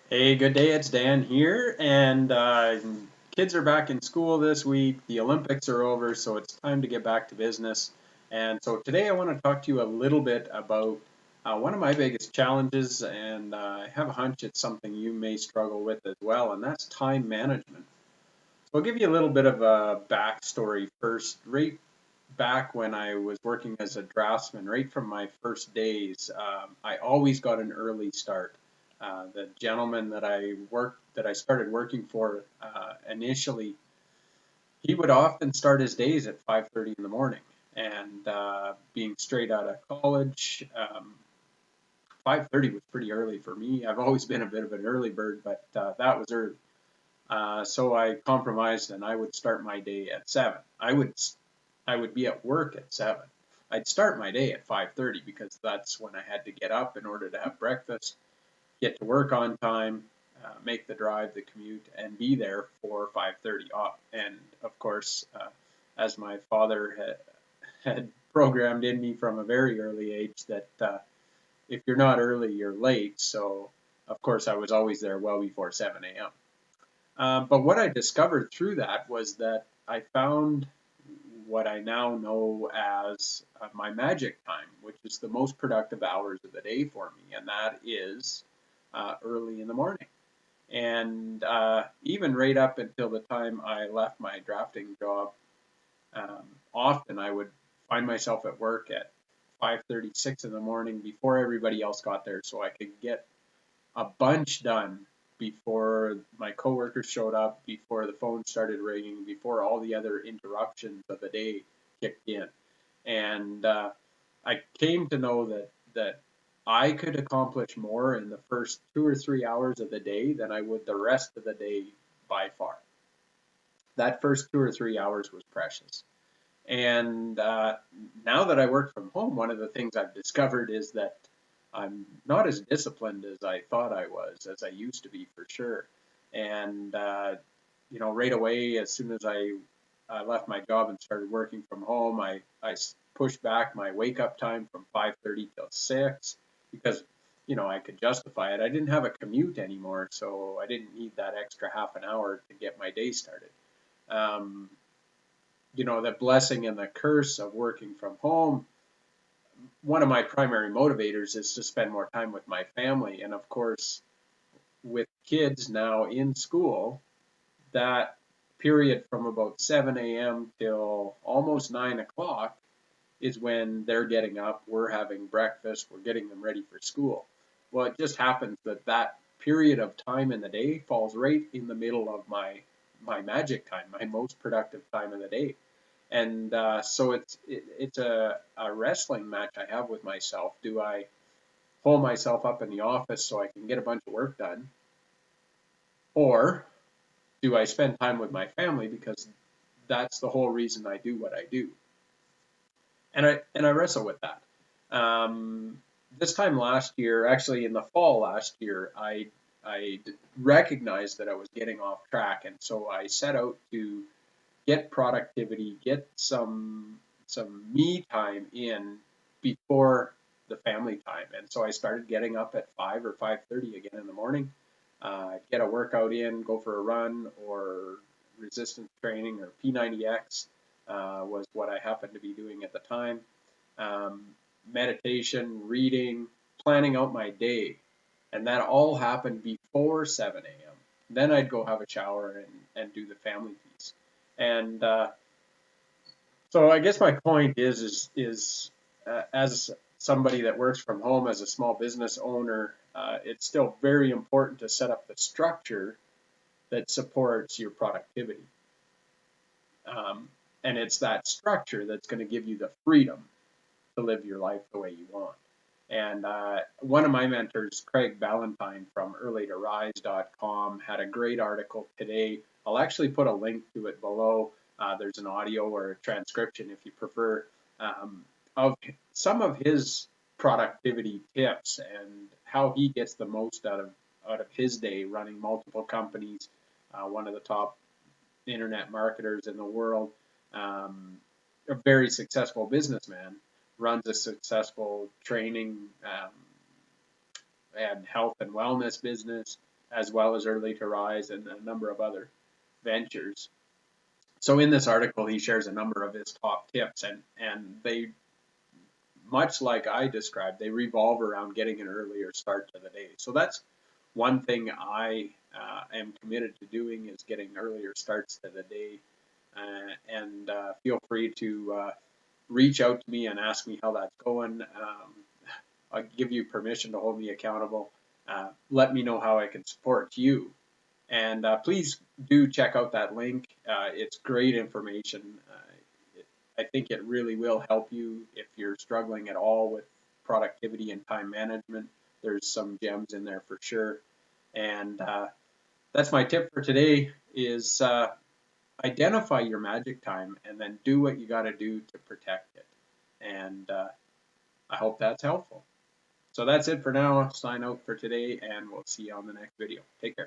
Hey, good day. It's Dan here, and kids are back in school this week. The Olympics are over, so it's time to get back to business. And so today I want to talk to you a little bit about one of my biggest challenges, and I have a hunch it's something you may struggle with as well, and that's time management. So I'll give you a little bit of a backstory first. Right back when I was working as a draftsman, right from my first days, I always got an early start. The gentleman that I started working for initially, he would often start his days at 5:30 in the morning. And being straight out of college, 5:30 was pretty early for me. I've always been a bit of an early bird, but that was early. So I compromised and I would start my day at 7. I would be at work at 7. I'd start my day at 5:30 because that's when I had to get up in order to have breakfast, get to work on time, make the drive, the commute, and be there for 5:30 off. And of course, as my father had programmed in me from a very early age that if you're not early, you're late. So of course, I was always there well before 7 a.m. But what I discovered through that was that I found what I now know as my magic time, which is the most productive hours of the day for me, and that is early in the morning. And even right up until the time I left my drafting job, often I would find myself at work at 5:36 in the morning before everybody else got there, so I could get a bunch done before my coworkers showed up, before the phone started ringing, before all the other interruptions of the day kicked in. And I came to know that I could accomplish more in the first 2 or 3 hours of the day than I would the rest of the day by far. That first 2 or 3 hours was precious. And now that I work from home, one of the things I've discovered is that I'm not as disciplined as I thought I was, as I used to be for sure. And right away, as soon as I left my job and started working from home, I pushed back my wake up time from 5:30 till 6 because I could justify it. I didn't have a commute anymore, so I didn't need that extra half an hour to get my day started. Um, the blessing and the curse of working from home, one of my primary motivators is to spend more time with my family. And of course, with kids now in school, that period from about 7 a.m. till almost 9 o'clock is when they're getting up, we're having breakfast, we're getting them ready for school. Well, it just happens that that period of time in the day falls right in the middle of my magic time, my most productive time of the day. And so it's a wrestling match I have with myself. Do I pull myself up in the office so I can get a bunch of work done, or do I spend time with my family because that's the whole reason I do what I do? And I wrestle with that. This time last year, actually in the fall last year, I recognized that I was getting off track, and so I set out to get productivity, get some me time in before the family time. And so I started getting up at 5 or 5:30 again in the morning, get a workout in, go for a run or resistance training or P90X was what I happened to be doing at the time. Um, Meditation, reading, planning out my day, and that all happened before 7 a.m. Then I'd go have a shower and do the family piece. And so I guess my point is as somebody that works from home as a small business owner, it's still very important to set up the structure that supports your productivity. Um, and it's that structure that's going to give you the freedom to live your life the way you want. And one of my mentors, Craig Ballantyne from earlytorise.com, had a great article today. I'll actually put a link to it below. There's an audio or a transcription if you prefer, of some of his productivity tips and how he gets the most out of his day running multiple companies. One of the top internet marketers in the world, a very successful businessman, runs a successful training and health and wellness business. as well as Early to Rise and a number of other ventures. So in this article, he shares a number of his top tips, and they, much like I described, they revolve around getting an earlier start to the day. So that's one thing I am committed to doing, is getting earlier starts to the day. And feel free to reach out to me and ask me how that's going. I'll give you permission to hold me accountable. Let me know how I can support you. And please do check out that link. It's great information. I think it really will help you if you're struggling at all with productivity and time management. There's some gems in there for sure. And that's my tip for today, is identify your magic time and then do what you got to do to protect it. And I hope that's helpful. So that's it for now. I'll sign out for today, and we'll see you on the next video. Take care.